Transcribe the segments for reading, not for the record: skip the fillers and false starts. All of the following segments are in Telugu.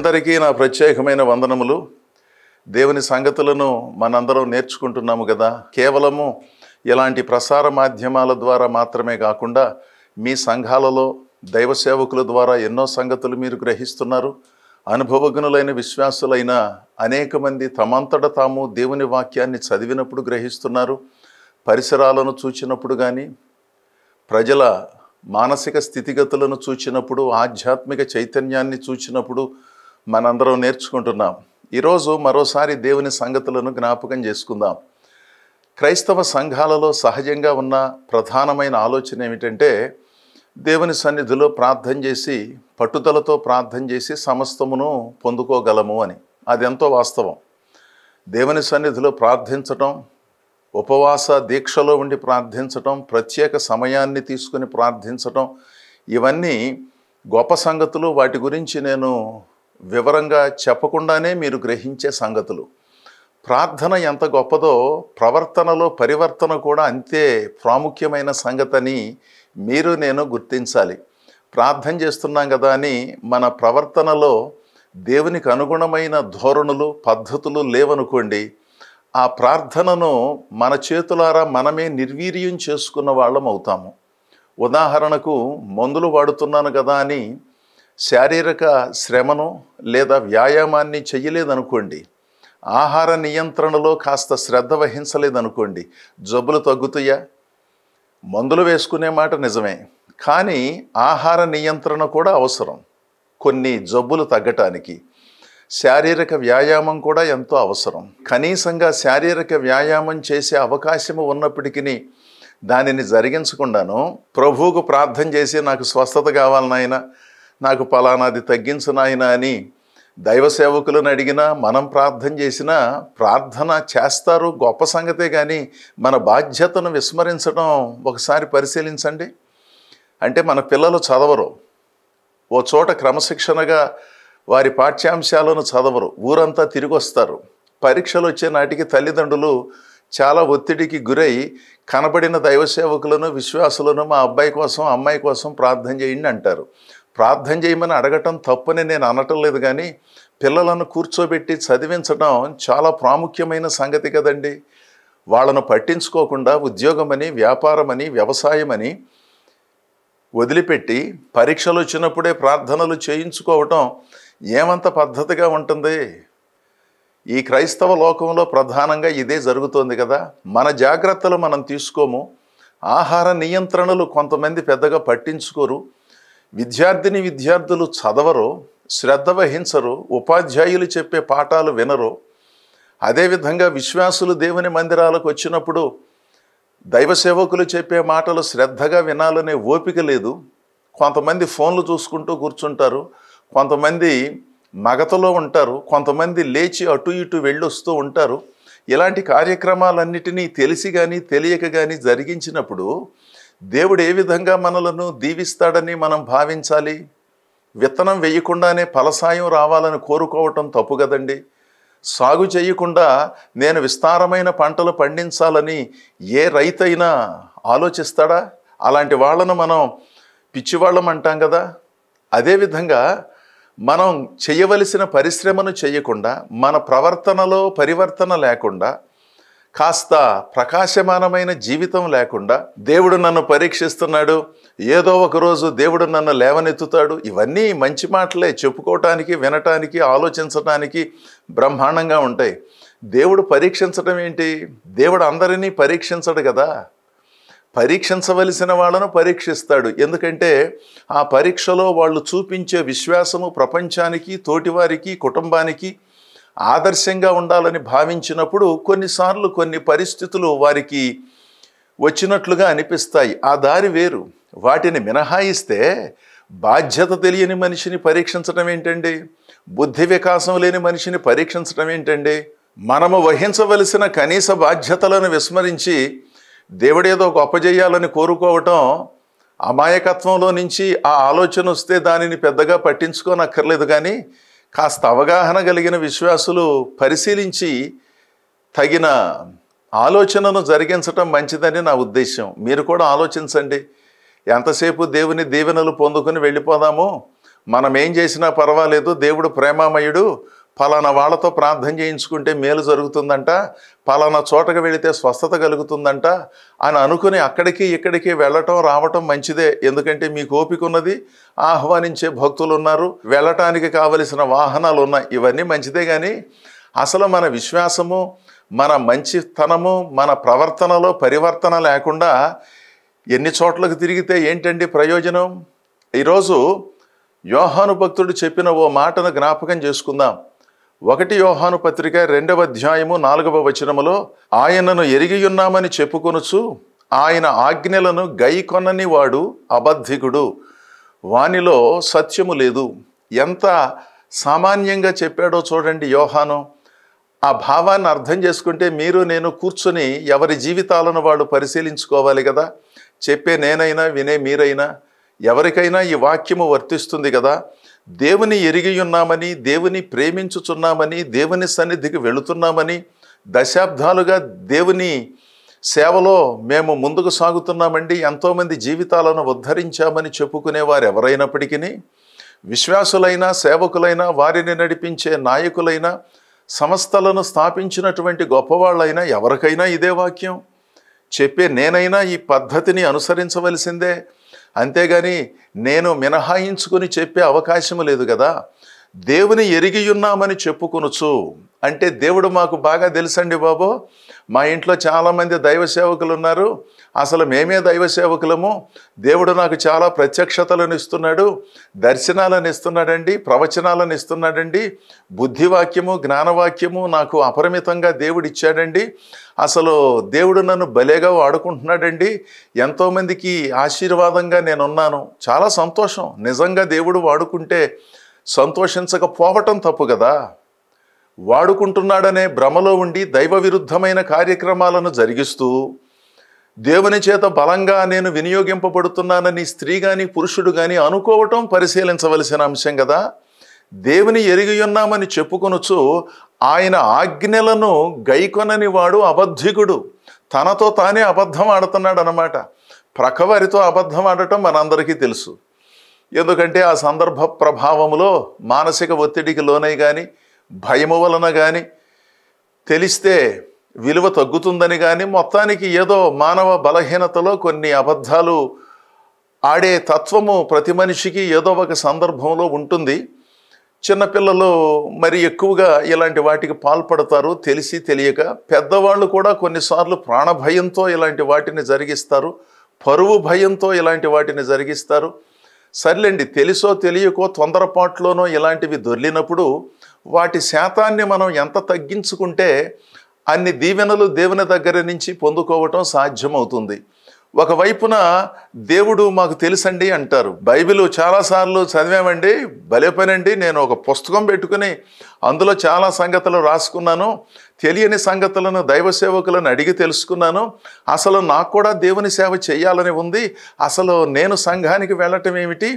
అందరికీ నా ప్రత్యేకమైన వందనములు. దేవుని సంగతులను మనందరం నేర్చుకుంటున్నాము కదా. కేవలము ఇలాంటి ప్రసార మాధ్యమాల ద్వారా మాత్రమే కాకుండా మీ సంఘాలలో దైవ సేవకుల ద్వారా ఎన్నో సంగతులు మీరు గ్రహిస్తున్నారు. అనుభవజ్ఞులైన విశ్వాసులైన అనేక మంది తమంతట తాము దేవుని వాక్యాన్ని చదివినప్పుడు గ్రహిస్తున్నారు. పరిసరాలను చూచినప్పుడు కానీ, ప్రజల మానసిక స్థితిగతులను చూచినప్పుడు, ఆధ్యాత్మిక చైతన్యాన్ని చూచినప్పుడు మనందరం నేర్చుకుంటున్నాం. ఈరోజు మరోసారి దేవుని సంగతులను జ్ఞాపకం చేసుకుందాం. క్రైస్తవ సంఘాలలో సహజంగా ఉన్న ప్రధానమైన ఆలోచన ఏమిటంటే, దేవుని సన్నిధిలో ప్రార్థన చేసి, పట్టుదలతో ప్రార్థన చేసి సమస్తమును పొందుకోగలము అని. అదెంతో వాస్తవం. దేవుని సన్నిధిలో ప్రార్థించటం, ఉపవాస దీక్షలో ఉండి ప్రార్థించటం, ప్రత్యేక సమయాన్ని తీసుకుని ప్రార్థించటం, ఇవన్నీ గొప్ప సంగతులు. వాటి గురించి నేను వివరంగా చెప్పకుండానే మీరు గ్రహించే సంగతులు. ప్రార్థన ఎంత గొప్పదో ప్రవర్తనలో పరివర్తన కూడా అంతే ప్రాముఖ్యమైన సంగతని మీరు నేను గుర్తించాలి. ప్రార్థన చేస్తున్నాం కదా అని మన ప్రవర్తనలో దేవునికి అనుగుణమైన ధోరణులు, పద్ధతులు లేవనుకోండి, ఆ ప్రార్థనను మన చేతులారా మనమే నిర్వీర్యం చేసుకున్న వాళ్ళం అవుతాము. ఉదాహరణకు, మందులు వాడుతున్నాను కదా అని శారీరక శ్రమను లేదా వ్యాయామాన్ని చెయ్యలేదనుకోండి, ఆహార నియంత్రణలో కాస్త శ్రద్ధ వహించలేదనుకోండి, జబ్బులు తగ్గుతాయా? మందులు వేసుకునే మాట నిజమే, కానీ ఆహార నియంత్రణ కూడా అవసరం. కొన్ని జబ్బులు తగ్గటానికి శారీరక వ్యాయామం కూడా ఎంతో అవసరం. కనీసంగా శారీరక వ్యాయామం చేసే అవకాశము ఉన్నప్పటికీ దానిని జరిగించకుండాను ప్రభువుకు ప్రార్థన చేసి, నాకు స్వస్థత కావాలి నాయన, నాకు పలానాది తగ్గించు నాయన అని దైవ సేవకులను అడిగినా, మనం ప్రార్థన చేసినా, ప్రార్థన చేస్తారు, గొప్ప సంగతే. కానీ మన బాధ్యతను విస్మరించడం ఒకసారి పరిశీలించండి. అంటే మన పిల్లలు చదవరు, ఓ చోట క్రమశిక్షణగా వారి పాఠ్యాంశాలను చదవరు, ఊరంతా తిరిగి వస్తారు. పరీక్షలు వచ్చే నాటికి తల్లిదండ్రులు చాలా ఒత్తిడికి గురై కనబడిన దైవ సేవకులను, విశ్వాసులను మా అబ్బాయి కోసం, అమ్మాయి కోసం ప్రార్థన చేయండి అంటారు. ప్రార్థన చేయమని అడగటం తప్పని నేను అనటం లేదు, కానీ పిల్లలను కూర్చోబెట్టి చదివించడం చాలా ప్రాముఖ్యమైన సంగతి కదండి. వాళ్ళను పట్టించుకోకుండా ఉద్యోగమని, వ్యాపారమని, వ్యవసాయమని వదిలిపెట్టి పరీక్షలు వచ్చినప్పుడే ప్రార్థనలు చేయించుకోవటం ఏమంత పద్ధతిగా ఉంటుంది? ఈ క్రైస్తవ లోకంలో ప్రధానంగా ఇదే జరుగుతోంది కదా. మన జాగ్రత్తలు మనం తీసుకోము. ఆహార నియంత్రణలు కొంతమంది పెద్దగా పట్టించుకోరు. విద్యార్థులు చదవరు, శ్రద్ధ వహించరు, ఉపాధ్యాయులు చెప్పే పాఠాలు వినరు. అదేవిధంగా విశ్వాసులు దేవుని మందిరాలకు వచ్చినప్పుడు దైవ సేవకులు చెప్పే మాటలు శ్రద్ధగా వినాలనే ఓపిక లేదు. కొంతమంది ఫోన్లు చూసుకుంటూ కూర్చుంటారు, కొంతమంది మగతలో ఉంటారు, కొంతమంది లేచి అటు ఇటు వెళ్ళొస్తూ ఉంటారు. ఇలాంటి కార్యక్రమాలన్నిటినీ తెలిసి కానీ తెలియక కానీ జరిగించినప్పుడు దేవుడు ఏ విధంగా మనలను దీవిస్తాడని మనం భావించాలి? విత్తనం వేయకుండానే ఫలసాయం రావాలని కోరుకోవటం తప్పు కదండి. సాగు చేయకుండా నేను విస్తారమైన పంటలు పండించాలని ఏ రైతైనా ఆలోచిస్తాడా? అలాంటి వాళ్ళను మనం పిచ్చివాళ్ళం అంటాం కదా. అదేవిధంగా మనం చేయవలసిన పరిశ్రమను చేయకుండా, మన ప్రవర్తనలో పరివర్తన లేకుండా, కాస్త ప్రకాశమానమైన జీవితం లేకుండా, దేవుడు నన్ను పరీక్షిస్తున్నాడు, ఏదో ఒకరోజు దేవుడు నన్ను లేవనెత్తుతాడు, ఇవన్నీ మంచి మాటలే, చెప్పుకోవటానికి, వినటానికి, ఆలోచించటానికి బ్రహ్మాండంగా ఉంటాయి. దేవుడు పరీక్షించడం ఏంటి? దేవుడు అందరినీ పరీక్షించడు కదా. పరీక్షించవలసిన వాళ్ళను పరీక్షిస్తాడు. ఎందుకంటే ఆ పరీక్షలో వాళ్ళు చూపించే విశ్వాసము ప్రపంచానికి, తోటివారికి, కుటుంబానికి ఆదర్శంగా ఉండాలని భావించినప్పుడు కొన్నిసార్లు కొన్ని పరిస్థితులు వారికి వచ్చినట్లుగా అనిపిస్తాయి. ఆ దారి వేరు. వాటిని మినహాయిస్తే బాధ్యత తెలియని మనిషిని పరీక్షించడం ఏంటండి? బుద్ధి వికాసం లేని మనిషిని పరీక్షించడం ఏంటండి? మనము వహించవలసిన కనీస బాధ్యతలను విస్మరించి దేవుడేదో గొప్ప చేయాలని కోరుకోవటం అమాయకత్వంలో నుంచి ఆ ఆలోచన వస్తే దానిని పెద్దగా పట్టించుకోనక్కర్లేదు. కానీ కాస్త అవగాహన కలిగిన విశ్వాసులు పరిశీలించి తగిన ఆలోచనను జరిగించటం మంచిదని నా ఉద్దేశం. మీరు కూడా ఆలోచించండి. ఎంతసేపు దేవుని దీవెనలు పొందుకొని వెళ్ళిపోదాము, మనం ఏం చేసినా పర్వాలేదు, దేవుడు ప్రేమామయుడు, పలానా వాళ్ళతో ప్రార్థన చేయించుకుంటే మేలు జరుగుతుందంట, పలానా చోటకు వెళితే స్వస్థత కలుగుతుందంట అని అనుకుని అక్కడికి ఇక్కడికి వెళ్ళటం రావటం మంచిదే. ఎందుకంటే మీకు ఓపిక ఉన్నది, ఆహ్వానించే భక్తులు ఉన్నారు, వెళ్ళటానికి కావలసిన వాహనాలు ఉన్నాయి, ఇవన్నీ మంచిదే. కానీ అసలు మన విశ్వాసము, మన మంచితనము, మన ప్రవర్తనలో పరివర్తన లేకుండా ఎన్ని చోట్లకు తిరిగితే ఏంటండి ప్రయోజనం? ఈరోజు యోహాను భక్తుడు చెప్పిన ఓ మాటను జ్ఞాపకం చేసుకుందాం. 1 యోహాను పత్రిక 2వ అధ్యాయము 4వ వచనములో, ఆయనను ఎరిగియున్నామని చెప్పుకొనుచు ఆయన ఆజ్ఞలను గైకొనని వాడు అబద్ధికుడు, వానిలో సత్యము లేదు. ఎంత సామాన్యంగా చెప్పాడో చూడండి యోహాను. ఆ భావాన్ని అర్థం చేసుకుంటే మీరు నేను కూర్చొని ఎవరి జీవితాలను వాళ్ళు పరిశీలించుకోవాలి కదా. చెప్పే నేనైనా వినే మీరైనా ఎవరికైనా ఈ వాక్యము వర్తిస్తుంది కదా. దేవుని ఎరిగి ఉన్నామని, దేవుని ప్రేమించుచున్నామని, దేవుని సన్నిధికి వెళుతున్నామని, దశాబ్దాలుగా దేవుని సేవలో మేము ముందుకు సాగుతున్నామండి, ఎంతోమంది జీవితాలను ఉద్ధరించామని చెప్పుకునేవారు ఎవరైనప్పటికీ, విశ్వాసులైనా సేవకులైనా వారిని నడిపించే నాయకులైనా సంస్థలను స్థాపించినటువంటి గొప్పవాళ్ళైనా ఎవరికైనా ఇదే వాక్యం. చెప్పే నేనైనా ఈ పద్ధతిని అనుసరించవలసిందే. అంతేగాని నేను మినహాయించుకుని చెప్పే అవకాశం లేదు కదా. దేవుని ఎరిగియున్నామని చెప్పుకొనుచు అంటే దేవుడు మాకు బాగా తెలుసండి బాబు, మా ఇంట్లో చాలామంది దైవ సేవకులు ఉన్నారు, అసలు మేమే దైవ సేవకులము, దేవుడు నాకు చాలా ప్రత్యక్షతలను ఇస్తున్నాడు, దర్శనాలను ఇస్తున్నాడండి, ప్రవచనాలను ఇస్తున్నాడండి, బుద్ధివాక్యము జ్ఞానవాక్యము నాకు అపరిమితంగా దేవుడు ఇచ్చాడండి, అసలు దేవుడు నన్ను భలేగా వాడుకుంటున్నాడండి, ఎంతోమందికి ఆశీర్వాదంగా నేనున్నాను. చాలా సంతోషం. నిజంగా దేవుడు వాడుకుంటే సంతోషించకపోవటం తప్పు కదా. వాడుకుంటున్నాడనే భ్రమలో ఉండి దైవ విరుద్ధమైన కార్యక్రమాలను జరిగిస్తూ దేవుని చేత బలంగా నేను వినియోగింపబడుతున్నానని స్త్రీ కానీ పురుషుడు కానీ అనుకోవటం పరిశీలించవలసిన అంశం కదా. దేవుని ఎరిగియున్నామని చెప్పుకొనుచు ఆయన ఆజ్ఞలను గైకొనని వాడు అబద్ధికుడు. తనతో తానే అబద్ధం ఆడుతున్నాడు అన్నమాట. ప్రక్కవారితో అబద్ధం ఆడటం మనందరికీ తెలుసు. ఎందుకంటే ఆ సందర్భ ప్రభావంలో మానసిక ఒత్తిడికి లోనై కానీ, భయము వలన కానీ, తెలిస్తే విలువ తగ్గుతుందని కానీ, మొత్తానికి ఏదో మానవ బలహీనతలో కొన్ని అబద్ధాలు ఆడే తత్వము ప్రతి మనిషికి ఏదో ఒక సందర్భంలో ఉంటుంది. చిన్నపిల్లలు మరి ఎక్కువగా ఇలాంటి వాటికి పాల్పడతారు తెలిసి తెలియక. పెద్దవాళ్ళు కూడా కొన్నిసార్లు ప్రాణభయంతో ఇలాంటి వాటిని జరిగిస్తారు, పరువు భయంతో ఇలాంటి వాటిని జరిగిస్తారు. సర్లేండి, తెలుసో తెలియకో తొందరపాట్లోనో ఇలాంటివి దొర్లినప్పుడు వాటి శాతాన్ని మనం ఎంత తగ్గించుకుంటే అన్ని దీవెనలు దేవుని దగ్గర నుంచి పొందుకోవటం సాధ్యమవుతుంది. ఒకవైపున దేవుడు మాకు తెలుసండి అంటారు. బైబిల్ చాలాసార్లు చదివామండి, భలే పనండి, నేను ఒక పుస్తకం పెట్టుకుని అందులో చాలా సంగతులు రాసుకున్నాను, తెలియని సంగతులను దైవ సేవకులను అడిగి తెలుసుకున్నాను, అసలు నాకు కూడా దేవుని సేవ చేయాలని ఉంది, అసలు నేను సంఘానికి వెళ్ళటం ఏమిటి,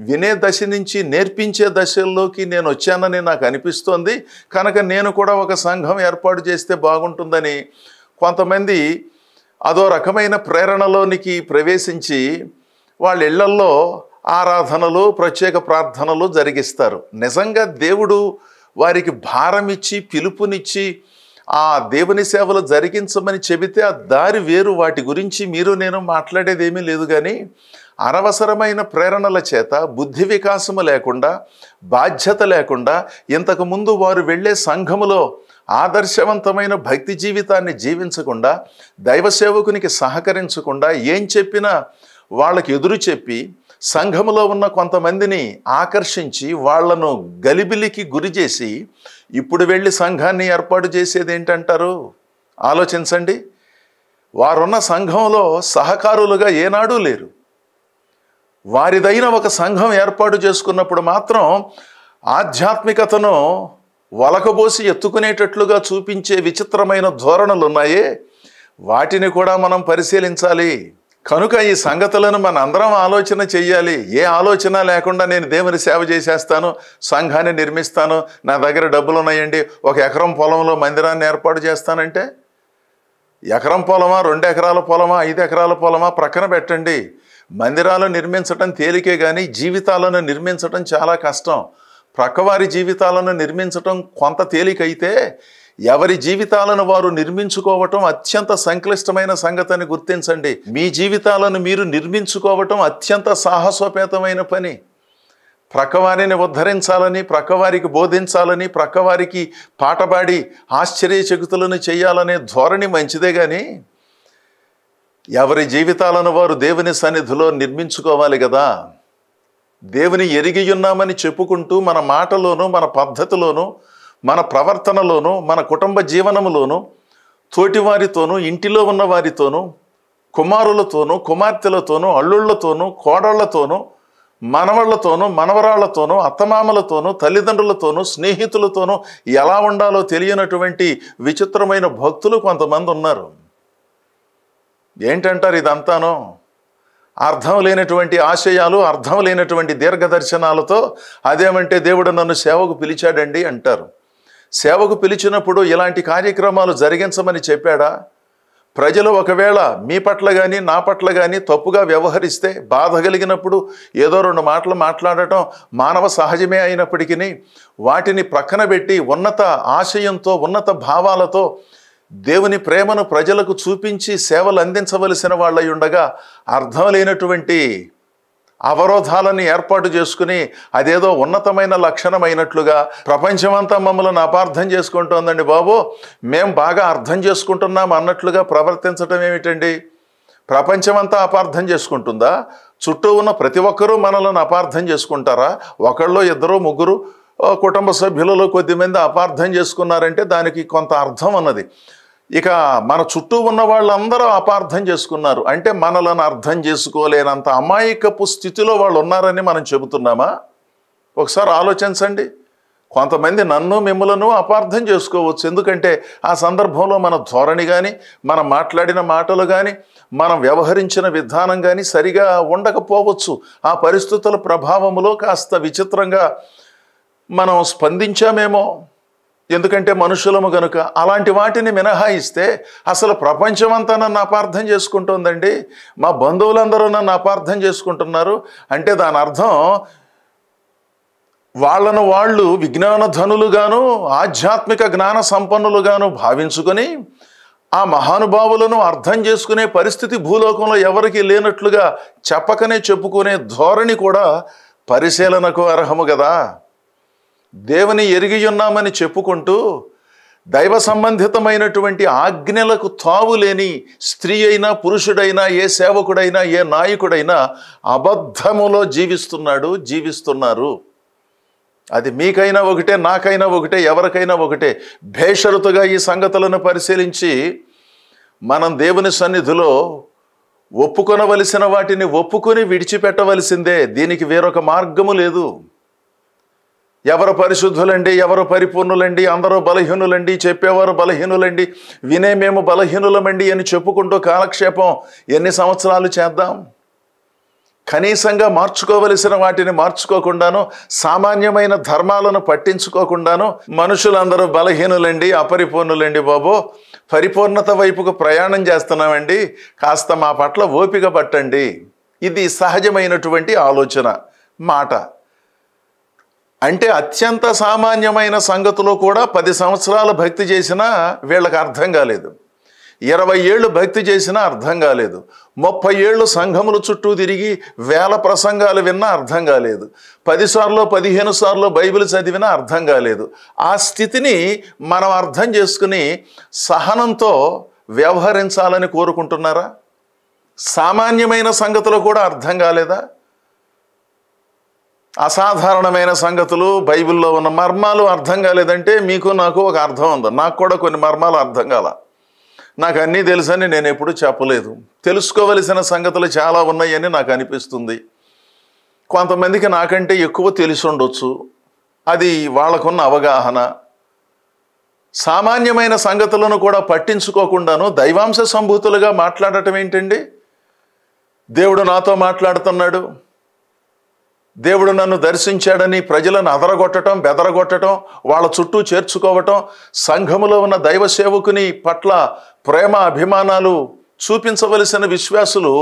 వినే దశ నుంచి నేర్పించే దశల్లోకి నేను వచ్చానని నాకు అనిపిస్తోంది, కనుక నేను కూడా ఒక సంఘం ఏర్పాటు చేస్తే బాగుంటుందని కొంతమంది అదో రకమైన ప్రేరణలోనికి ప్రవేశించి వాళ్ళ ఇళ్లల్లో ఆరాధనలు, ప్రత్యేక ప్రార్థనలు జరిగిస్తారు. నిజంగా దేవుడు వారికి భారం ఇచ్చి పిలుపునిచ్చి ఆ దేవుని సేవలు జరిగించమని చెబితే ఆ దారి వేరు. వాటి గురించి మీరు నేను మాట్లాడేదేమీ లేదు. కానీ అనవసరమైన ప్రేరణల చేత బుద్ధి వికాసము లేకుండా, బాధ్యత లేకుండా, ఇంతకుముందు వారు వెళ్ళే సంఘములో ఆదర్శవంతమైన భక్తి జీవితాన్ని జీవించకుండా, దైవ సేవకునికి సహకరించకుండా, ఏం చెప్పినా వాళ్ళకి ఎదురు చెప్పి సంఘములో ఉన్న కొంతమందిని ఆకర్షించి వాళ్లను గలిబిలికి గురి చేసి ఇప్పుడు వెళ్ళి సంఘాన్ని ఏర్పాటు చేసేది ఏంటంటారు? ఆలోచించండి. వారున్న సంఘంలో సహకారులుగా ఏనాడూ లేరు. వారిదైన ఒక సంఘం ఏర్పాటు చేసుకున్నప్పుడు మాత్రం ఆధ్యాత్మికతను వలకబోసి ఎత్తుకునేటట్లుగా చూపించే విచిత్రమైన ధోరణులు ఉన్నాయే, వాటిని కూడా మనం పరిశీలించాలి. కనుక ఈ సంగతులను మన అందరం ఆలోచన చెయ్యాలి. ఏ ఆలోచన లేకుండా నేను దేవుని సేవ చేసేస్తాను, సంఘాన్ని నిర్మిస్తాను, నా దగ్గర డబ్బులు ఉన్నాయండి, 1 ఎకరం పొలంలో మందిరాన్ని ఏర్పాటు చేస్తానంటే ఎకరం పొలమా, 2 ఎకరాల పొలమా, 5 ఎకరాల పొలమా ప్రక్కన పెట్టండి. మందిరాలు నిర్మించటం తేలికే కానీ జీవితాలను నిర్మించటం చాలా కష్టం. ప్రక్కవారి జీవితాలను నిర్మించటం కొంత తేలికైతే ఎవరి జీవితాలను వారు నిర్మించుకోవటం అత్యంత సంక్లిష్టమైన సంగతిని గుర్తించండి. మీ జీవితాలను మీరు నిర్మించుకోవటం అత్యంత సాహసోపేతమైన పని. ప్రక్కవారిని ఉద్ధరించాలని, ప్రక్కవారికి బోధించాలని, ప్రక్కవారికి పాటపాడి ఆశ్చర్యచకితులను చేయాలనే ధోరణి మంచిదే కానీ ఎవరి జీవితాలను వారు దేవుని సన్నిధిలో నిర్మించుకోవాలి కదా. దేవుని ఎరిగి ఉన్నామని చెప్పుకుంటూ మన మాటలోనూ, మన పద్ధతిలోనూ, మన ప్రవర్తనలోనూ, మన కుటుంబ జీవనములోనూ, తోటివారితోనూ, ఇంటిలో ఉన్న వారితోనూ, కుమారులతోనూ, కుమార్తెలతోనూ, అల్లుళ్లతోనూ, కోడళ్లతోనూ, మనవళ్లతోనూ, మనవరాళ్లతోనూ, అత్తమామలతోనూ, తల్లిదండ్రులతోనూ, స్నేహితులతోనూ ఎలా ఉండాలో తెలియనటువంటి విచిత్రమైన భక్తులు కొంతమంది ఉన్నారు. ఏంటంటారు ఇదంతానో? అర్థం లేనటువంటి ఆశయాలు, అర్థం లేనటువంటి దీర్ఘదర్శనాలతో అదేమంటే దేవుడు నన్ను సేవకు పిలిచాడండి అంటారు. సేవకు పిలిచినప్పుడు ఇలాంటి కార్యక్రమాలు జరిగించమని చెప్పాడా? ప్రజలు ఒకవేళ మీ పట్ల కానీ నా పట్ల కానీ తప్పుగా వ్యవహరిస్తే, బాధ కలిగినప్పుడు ఏదో 2 మాటలు మాట్లాడటం మానవ సహజమే అయినప్పటికీ వాటిని ప్రక్కన పెట్టి ఉన్నత ఆశయంతో, ఉన్నత భావాలతో దేవుని ప్రేమను ప్రజలకు చూపించి సేవలు అందించవలసిన వాళ్ళై ఉండగా అర్థం లేనటువంటి అవరోధాలను ఏర్పాటు చేసుకుని అదేదో ఉన్నతమైన లక్షణమైనట్లుగా ప్రపంచమంతా మమ్మల్ని అపార్థం చేసుకుంటోందండి బాబు, మేము బాగా అర్థం చేసుకుంటున్నాం అన్నట్లుగా ప్రవర్తించడం ఏమిటండి? ప్రపంచమంతా అపార్థం చేసుకుంటుందా? చుట్టూ ఉన్న ప్రతి ఒక్కరూ మనల్ని అపార్థం చేసుకుంటారా? ఒకళ్ళు, 2, 3 కుటుంబ సభ్యులలో కొద్దిమంది అపార్థం చేసుకున్నారంటే దానికి కొంత అర్థం ఉన్నది. ఇక మన చుట్టూ ఉన్న వాళ్ళందరూ అపార్థం చేసుకున్నారు అంటే మనలను అర్థం చేసుకోలేనంత అమాయకపు స్థితిలో వాళ్ళు ఉన్నారని మనం చెబుతున్నామా? ఒకసారి ఆలోచించండి. కొంతమంది నన్ను, మిమ్మలను అపార్థం చేసుకోవచ్చు. ఎందుకంటే ఆ సందర్భంలో మన ధోరణి కానీ, మనం మాట్లాడిన మాటలు కానీ, మనం వ్యవహరించిన విధానం కానీ సరిగా ఉండకపోవచ్చు. ఆ పరిస్థితుల ప్రభావంలో కాస్త విచిత్రంగా మనం స్పందించామేమో. ఎందుకంటే మనుషులము గనుక. అలాంటి వాటిని మినహాయిస్తే అసలు ప్రపంచమంతా నన్ను అపార్థం చేసుకుంటుందండి, మా బంధువులందరూ నన్ను అపార్థం చేసుకుంటున్నారు అంటే దాని అర్థం వాళ్ళను వాళ్ళు విజ్ఞాన ధనులుగాను, ఆధ్యాత్మిక జ్ఞాన సంపన్నులుగాను భావించుకొని ఆ మహానుభావులను అర్థం చేసుకునే పరిస్థితి భూలోకంలో ఎవరికి లేనట్లుగా చెప్పకనే చెప్పుకునే ధోరణి కూడా పరిశీలనకు అర్హము కదా. దేవుని ఎరిగి ఉన్నామని చెప్పుకుంటూ దైవ సంబంధితమైనటువంటి ఆజ్ఞలకు తావులేని స్త్రీ అయినా, పురుషుడైనా, ఏ సేవకుడైనా, ఏ నాయకుడైనా అబద్ధములో జీవిస్తున్నారు. అది మీకైనా ఒకటే, నాకైనా ఒకటే, ఎవరికైనా ఒకటే. భేషరతుగా ఈ సంగతులను పరిశీలించి మనం దేవుని సన్నిధిలో ఒప్పుకొనవలసిన వాటిని ఒప్పుకొని విడిచిపెట్టవలసిందే. దీనికి వేరొక మార్గము లేదు. ఎవరు పరిశుద్ధులండి, ఎవరు పరిపూర్ణులండి, అందరూ బలహీనులండి, చెప్పేవారు బలహీనులండి, వినే మేము బలహీనులమండి అని చెప్పుకుంటూ కాలక్షేపం ఎన్ని సంవత్సరాలు చేద్దాం? కనీసంగా మార్చుకోవలసిన వాటిని మార్చుకోకుండాను, సామాన్యమైన ధర్మాలను పట్టించుకోకుండాను మనుషులందరూ బలహీనులండి, అపరిపూర్ణులండి బాబో, పరిపూర్ణత వైపుకు ప్రయాణం చేస్తున్నామండి, కాస్త మా పట్ల ఓపిక పట్టండి. ఇది సహజమైనటువంటి ఆలోచన, మాట. అంటే అత్యంత సామాన్యమైన సంగతిలో కూడా 10 సంవత్సరాలు భక్తి చేసినా వీళ్ళకి అర్థం కాలేదు. 20 ఏళ్ళు భక్తి చేసినా అర్థం కాలేదు. 30 ఏళ్ళు సంఘముల చుట్టూ తిరిగి వేల ప్రసంగాలు విన్నా అర్థం కాలేదు. 10 సార్లు 15 సార్లు బైబిల్ చదివినా అర్థం కాలేదు. ఆ స్థితిని మనం అర్థం చేసుకుని సహనంతో వ్యవహరించాలని కోరుకుంటున్నారా? సామాన్యమైన సంగతులు కూడా అర్థం కాలేదా? అసాధారణమైన సంగతులు, బైబిల్లో ఉన్న మర్మాలు అర్థం కాలేదంటే మీకు నాకు ఒక అర్థం ఉంది. నాకు కూడా కొన్ని మర్మాలు అర్థం కాల. నాకు అన్నీ తెలుసని నేను ఎప్పుడూ చెప్పలేదు. తెలుసుకోవలసిన సంగతులు చాలా ఉన్నాయని నాకు అనిపిస్తుంది. కొంతమందికి నాకంటే ఎక్కువ తెలిసి ఉండొచ్చు, అది వాళ్ళకున్న అవగాహన. సామాన్యమైన సంగతులను కూడా పట్టించుకోకుండాను దైవాంశ సంభూతులుగా మాట్లాడటం ఏంటండి? దేవుడు నాతో మాట్లాడుతున్నాడు, దేవుడు నన్ను దర్శించాడని ప్రజలను అదరగొట్టడం, బెదరగొట్టడం, వాళ్ళ చుట్టూ చేర్చుకోవటం, సంఘములో ఉన్న దైవ సేవకుని పట్ల ప్రేమ అభిమానాలు చూపించవలసిన విశ్వాసులు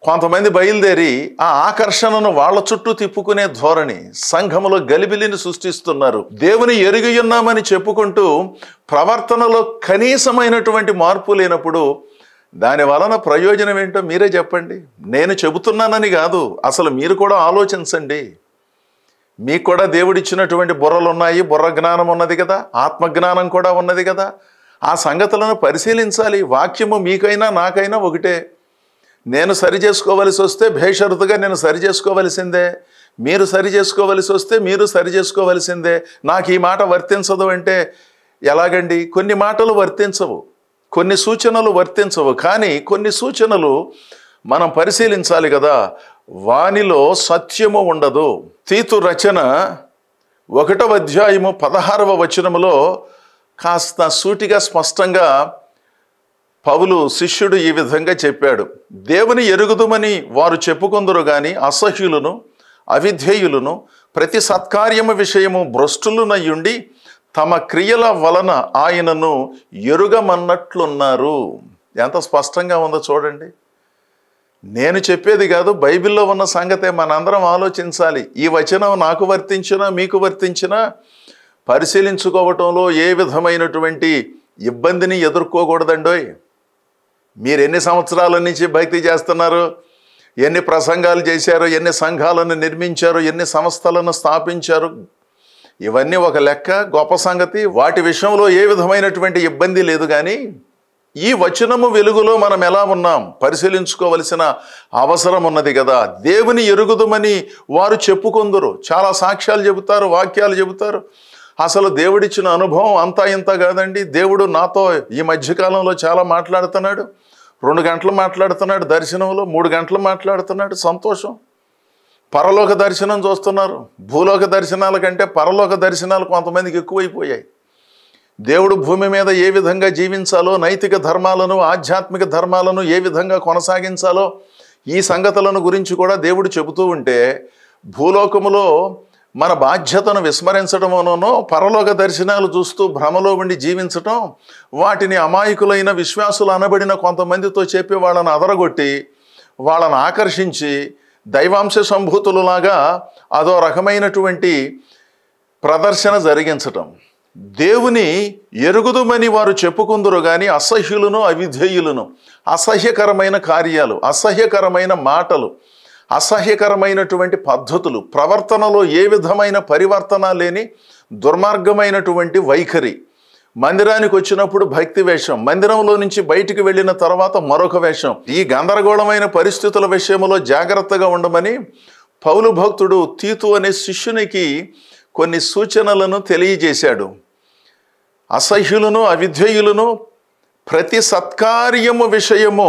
కొంతమంది బయలుదేరి ఆ ఆకర్షణను వాళ్ళ చుట్టూ తిప్పుకునే ధోరణి, సంఘములో గలిబిలిని సృష్టిస్తున్నారు. దేవుని ఎరిగి ఉన్నామని చెప్పుకుంటూ ప్రవర్తనలో కనీసమైనటువంటి మార్పు లేనప్పుడు దాని వలన ప్రయోజనం ఏంటో మీరే చెప్పండి. నేను చెబుతున్నానని కాదు, అసలు మీరు కూడా ఆలోచించండి. మీకు కూడా దేవుడిచ్చినటువంటి బుర్రలు ఉన్నాయి, బుర్ర జ్ఞానం ఉన్నది కదా, ఆత్మజ్ఞానం కూడా ఉన్నది కదా. ఆ సంగతులను పరిశీలించాలి. వాక్యము మీకైనా నాకైనా ఒకటే. నేను సరి చేసుకోవలసి వస్తే బేషరతుగా నేను సరి చేసుకోవలసిందే, మీరు సరి చేసుకోవలసి వస్తే మీరు సరి చేసుకోవలసిందే. నాకు ఈ మాట వర్తించదు అంటే ఎలాగండి? కొన్ని మాటలు వర్తించవు, కొన్ని సూచనలు వర్తించవు, కానీ కొన్ని సూచనలు మనం పరిశీలించాలి కదా. వానిలో సత్యము ఉండదు. తీతు రచన 1వ అధ్యాయము 16వ వచనములో కాస్త సూటిగా స్పష్టంగా పౌలు శిష్యుడు ఈ విధంగా చెప్పాడు. దేవుని ఎరుగుదుమని వారు చెప్పుకొందురు గాని అసహ్యులను అవిధేయులను ప్రతి సత్కార్యము విషయము భ్రష్టులునయ్యుండి తమ క్రియల వలన ఆయనను ఎరుగమన్నట్లున్నారు. ఎంత స్పష్టంగా ఉందో చూడండి. నేను చెప్పేది కాదు, బైబిల్లో ఉన్న సంగతే మనందరం ఆలోచించాలి. ఈ వచనం నాకు వర్తించినా మీకు వర్తించినా పరిశీలించుకోవటంలో ఏ విధమైనటువంటి ఇబ్బందిని ఎదుర్కోకూడదండోయ్. మీరు ఎన్ని సంవత్సరాల నుంచి భక్తి చేస్తున్నారు, ఎన్ని ప్రసంగాలు చేశారు, ఎన్ని సంఘాలను నిర్మించారు, ఎన్ని సంస్థలను స్థాపించారు, ఇవన్నీ ఒక లెక్క, గొప్ప సంగతి. వాటి విషయంలో ఏ విధమైనటువంటి ఇబ్బంది లేదు. కానీ ఈ వచనము వెలుగులో మనం ఎలా ఉన్నాం పరిశీలించుకోవలసిన అవసరం ఉన్నది కదా. దేవుని ఎరుగుదుమని వారు చెప్పుకొందురు, చాలా సాక్ష్యాలు చెబుతారు, వాక్యాలు చెబుతారు. అసలు దేవుడిచ్చిన అనుభవం అంతా ఇంత కాదండి. దేవుడు నాతో ఈ మధ్యకాలంలో చాలా మాట్లాడుతున్నాడు. 2 గంటలు మాట్లాడుతున్నాడు దర్శనంలో, 3 గంటలు మాట్లాడుతున్నాడు. సంతోషం. పరలోక దర్శనం చూస్తున్నారు. భూలోక దర్శనాల కంటే పరలోక దర్శనాలు కొంతమందికి ఎక్కువైపోయాయి. దేవుడు భూమి మీద ఏ విధంగా జీవించాలో, నైతిక ధర్మాలను ఆధ్యాత్మిక ధర్మాలను ఏ విధంగా కొనసాగించాలో ఈ సంగతులను గురించి కూడా దేవుడు చెబుతూ ఉంటే, భూలోకములో మన బాధ్యతను విస్మరించడమోనో పరలోక దర్శనాలు చూస్తూ భ్రమలో ఉండి జీవించటం, వాటిని అమాయకులైన విశ్వాసులు అనబడిన కొంతమందితో చెప్పి వాళ్ళని అదరగొట్టి వాళ్ళని ఆకర్షించి దైవాంశ సంభూతులలాగా అదో రకమైనటువంటి ప్రదర్శన జరిగించటం. దేవుని ఎరుగుదుమని వారు చెప్పుకుందరు కానీ అసహ్యులను అవిధేయులను, అసహ్యకరమైన కార్యాలు, అసహ్యకరమైన మాటలు, అసహ్యకరమైనటువంటి పద్ధతులు, ప్రవర్తనలో ఏ విధమైన పరివర్తన లేని దుర్మార్గమైనటువంటి వైఖరి. మందిరానికి వచ్చినప్పుడు భక్తి వేషం, మందిరంలో నుంచి బయటికి వెళ్ళిన తర్వాత మరొక వేషం. ఈ గందరగోళమైన పరిస్థితుల విషయంలో జాగ్రత్తగా ఉండమని పౌలు భక్తుడు తీతు అనే శిష్యునికి కొన్ని సూచనలను తెలియజేశాడు. అసహ్యులను అవిధేయులను ప్రతి సత్కార్యము విషయము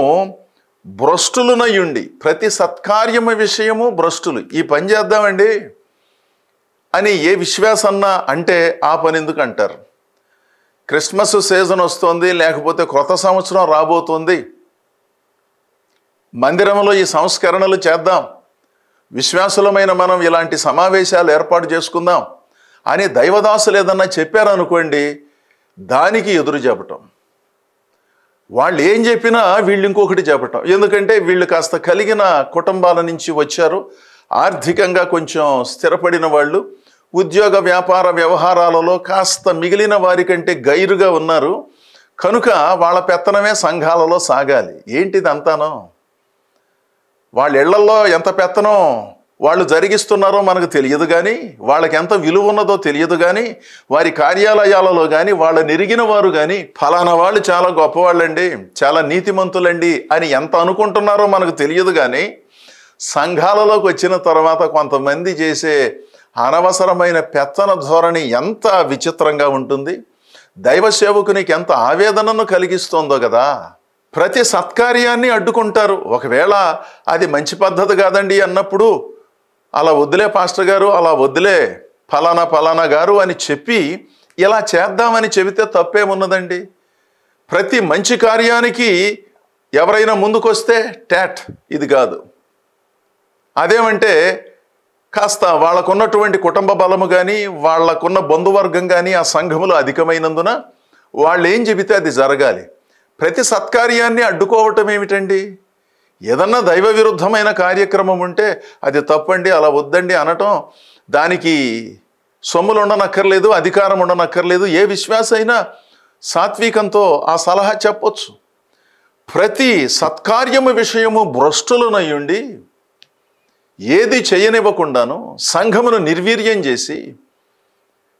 భ్రష్టులునయుండి, ప్రతి సత్కార్యము విషయము భ్రష్టులు. ఈ పని చేద్దామండి అని ఏ విశ్వాసన్నా అంటే ఆ పని ఎందుకు అంటారు? క్రిస్మస్ సీజన్ వస్తుంది, లేకపోతే క్రొత్త సంవత్సరం రాబోతుంది, మందిరంలో ఈ సంస్కరణలు చేద్దాం, విశ్వాసులమైన మనం ఇలాంటి సమావేశాలు ఏర్పాటు చేసుకుందాం అని దైవదాసులు ఏదన్నా చెప్పారనుకోండి, దానికి ఎదురు చెప్పటం. వాళ్ళు ఏం చెప్పినా వీళ్ళు ఇంకొకటి చెప్పటం. ఎందుకంటే వీళ్ళు కాస్త కలిగిన కుటుంబాల నుంచి వచ్చారు, ఆర్థికంగా కొంచెం స్థిరపడిన వాళ్ళు, ఉద్యోగ వ్యాపార వ్యవహారాలలో కాస్త మిగిలిన వారి కంటే గైరుగా ఉన్నారు. కనుక వాళ్ళ పెత్తనమే సంఘాలలో సాగాలి. ఏంటిదంతానో? వాళ్ళ ఇళ్లలో ఎంత పెత్తనం వాళ్ళు జరిగిస్తున్నారో మనకు తెలియదు కానీ, వాళ్ళకి ఎంత విలువ ఉన్నదో తెలియదు కానీ, వారి కార్యాలయాలలో కానీ వాళ్ళ నెరిగిన వారు కానీ ఫలానా వాళ్ళు చాలా గొప్పవాళ్ళండి, చాలా నీతిమంతులండి అని ఎంత అనుకుంటున్నారో మనకు తెలియదు. కానీ సంఘాలలోకి వచ్చిన తర్వాత కొంతమంది చేసే అనవసరమైన పెత్తన ధోరణి ఎంత విచిత్రంగా ఉంటుంది, దైవ సేవకునికి ఎంత ఆవేదనను కలిగిస్తుందో కదా. ప్రతి సత్కార్యాన్ని అడ్డుకుంటారు. ఒకవేళ అది మంచి పద్ధతి కాదండి అన్నప్పుడు అలా వద్దులే పాస్టర్ గారు, అలా వద్దులే ఫలానా ఫలానా గారు అని చెప్పి ఇలా చేద్దామని చెబితే తప్పేమున్నదండి? ప్రతి మంచి కార్యానికి ఎవరైనా ముందుకొస్తే టాట్ ఇది కాదు. అదేమంటే కాస్త వాళ్ళకున్నటువంటి కుటుంబ బలము కానీ, వాళ్ళకున్న బంధువర్గం కానీ ఆ సంఘములో అధికమైనందున వాళ్ళు ఏం చెబితే అది జరగాలి. ప్రతి సత్కార్యాన్ని అడ్డుకోవటం ఏమిటండి? ఏదన్నా దైవ విరుద్ధమైన కార్యక్రమం ఉంటే అది తప్పండి, అలా వద్దండి అనటం, దానికి సొమ్ములు ఉండనక్కర్లేదు, అధికారం ఉండనక్కర్లేదు. ఏ విశ్వాస అయినా సాత్వికంతో ఆ సలహా చెప్పొచ్చు. ప్రతి సత్కార్యము విషయము భ్రష్టులనయ్యుండి ఏది చేయనివ్వకుండాను సంఘమును నిర్వీర్యం చేసి,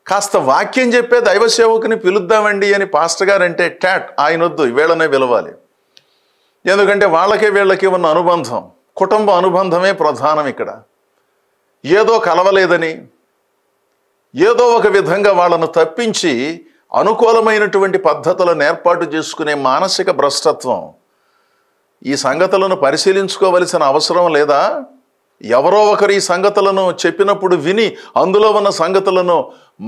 కాస్త వాక్యం చెప్పే దైవ సేవకుని పిలుద్దామండి అని పాస్టర్ గారు అంటే ఆయనొద్దు, వీళ్ళనే పిలవాలి. ఎందుకంటే వాళ్ళకి వీళ్ళకి ఉన్న అనుబంధం, కుటుంబ అనుబంధమే ప్రధానం. ఇక్కడ ఏదో కలవలేదని ఏదో ఒక విధంగా వాళ్ళను తప్పించి అనుకూలమైనటువంటి పద్ధతులను ఏర్పాటు చేసుకునే మానసిక భ్రష్టత్వం. ఈ సంగతులను పరిశీలించుకోవలసిన అవసరం లేదా? ఎవరో ఒకరు ఈ సంగతులను చెప్పినప్పుడు విని అందులో ఉన్న సంగతులను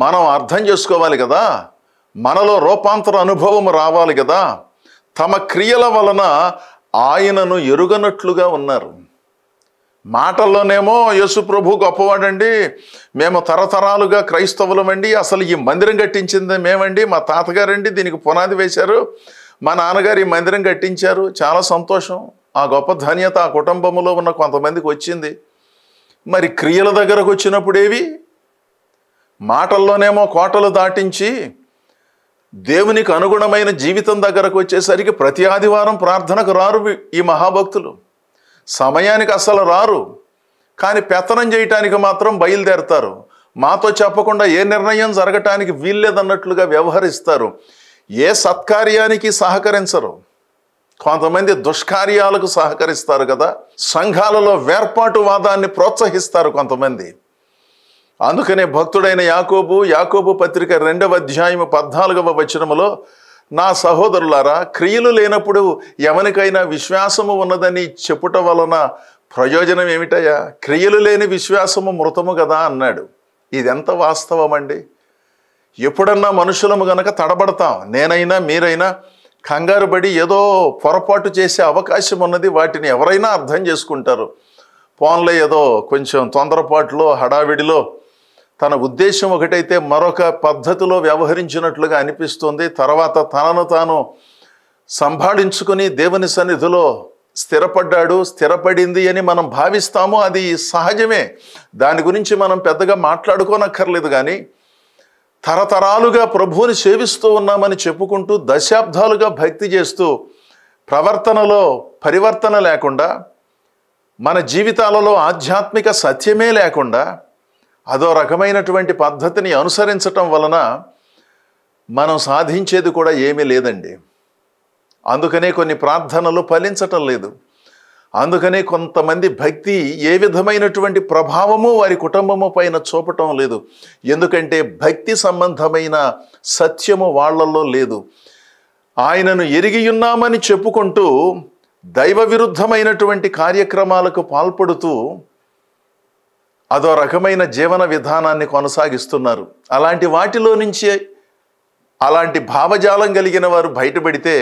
మనం అర్థం చేసుకోవాలి కదా, మనలో రూపాంతర అనుభవం రావాలి కదా. తమ క్రియల వలన ఆయనను ఎరుగనట్లుగా ఉన్నారు. మాటల్లోనేమో యేసు ప్రభు గొప్పవాడండి, మేము తరతరాలుగా క్రైస్తవులమండి, అసలు ఈ మందిరం కట్టించింది మేమండి, మా తాతగారండి దీనికి పునాది వేశారు, మా నాన్నగారు ఈ మందిరం కట్టించారు, చాలా సంతోషం. ఆ గొప్ప ధన్యత ఆ కుటుంబంలో ఉన్న కొంతమందికి వచ్చింది. మరి క్రియల దగ్గరకు వచ్చినప్పుడేవి? మాటల్లోనేమో కోటలు దాటించి దేవునికి అనుగుణమైన జీవితం దగ్గరకు వచ్చేసరికి ప్రతి ఆదివారం ప్రార్థనకు రారు ఈ మహాభక్తులు, సమయానికి అసలు రారు. కానీ పెత్తనం చేయటానికి మాత్రం బయలుదేరతారు. మాతో చెప్పకుండా ఏ నిర్ణయం జరగటానికి వీల్లేదన్నట్లుగా వ్యవహరిస్తారు. ఏ సత్కార్యానికి సహకరించరు. కొంతమంది దుష్కార్యాలకు సహకరిస్తారు కదా. సంఘాలలో వేర్పాటువాదాన్ని ప్రోత్సహిస్తారు కొంతమంది. అందుకనే భక్తుడైన యాకోబు పత్రిక 2వ అధ్యాయము 14వ వచనములో, నా సహోదరులారా, క్రియలు లేనప్పుడు ఎవరికైనా విశ్వాసము ఉన్నదని చెప్పుట వలన ప్రయోజనం ఏమిటయ్యా? క్రియలు లేని విశ్వాసము మృతము కదా అన్నాడు. ఇదెంత వాస్తవం అండి. ఎప్పుడన్నా మనుషులము గనక తడబడతాం, నేనైనా మీరైనా కంగారు పడి ఏదో పొరపాటు చేసే అవకాశం ఉన్నది. వాటిని ఎవరైనా అర్థం చేసుకుంటారు. పోన్లే, ఏదో కొంచెం తొందరపాటులో హడావిడిలో తన ఉద్దేశం ఒకటైతే మరొక పద్ధతిలో వ్యవహరించినట్లుగా అనిపిస్తుంది. తర్వాత తనను తాను సంభాళించుకుని దేవుని సన్నిధిలో స్థిరపడింది అని మనం భావిస్తాము. అది సహజమే, దాని గురించి మనం పెద్దగా మాట్లాడుకోనక్కర్లేదు. కానీ తరతరాలుగా ప్రభువుని సేవిస్తూ ఉన్నామని చెప్పుకుంటూ దశాబ్దాలుగా భక్తి చేస్తూ ప్రవర్తనలో పరివర్తన లేకుండా, మన జీవితాలలో ఆధ్యాత్మిక సత్యమే లేకుండా అదో రకమైనటువంటి పద్ధతిని అనుసరించటం వలన మనం సాధించేది కూడా ఏమీ లేదండి. అందుకనే కొన్ని ప్రార్థనలు ఫలించటం లేదు. అందుకనే కొంతమంది భక్తి ఏ విధమైనటువంటి ప్రభావము వారి కుటుంబము పైన చూపటం లేదు. ఎందుకంటే భక్తి సంబంధమైన సత్యము వాళ్ళల్లో లేదు. ఆయనను ఎరిగియున్నామని చెప్పుకుంటూ దైవ విరుద్ధమైనటువంటి కార్యక్రమాలకు పాల్పడుతూ అదో రకమైన జీవన విధానాన్ని కొనసాగిస్తున్నారు. అలాంటి వాటిలో నుంచి అలాంటి భావజాలం కలిగిన వారు బయటపడితే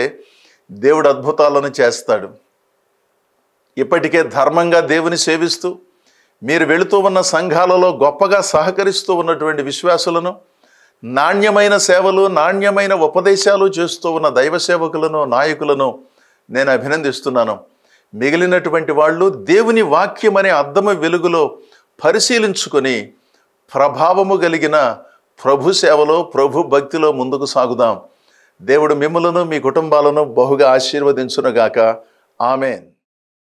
దేవుడు అద్భుతాలను చేస్తాడు. ఇప్పటికే ధర్మంగా దేవుని సేవిస్తూ మీరు వెళుతూ ఉన్న సంఘాలలో గొప్పగా సహకరిస్తూ ఉన్నటువంటి విశ్వాసులను, నాణ్యమైన సేవలు, నాణ్యమైన ఉపదేశాలు చేస్తూ ఉన్న దైవ సేవకులను, నాయకులను నేను అభినందిస్తున్నాను. మిగిలినటువంటి వాళ్ళు దేవుని వాక్యం అనే అద్దము వెలుగులో పరిశీలించుకొని ప్రభావము కలిగిన ప్రభు సేవలో, ప్రభు భక్తిలో ముందుకు సాగుదాం. దేవుడు మిమ్మలను, మీ కుటుంబాలను బహుగా ఆశీర్వదించునుగాక. ఆమేన్.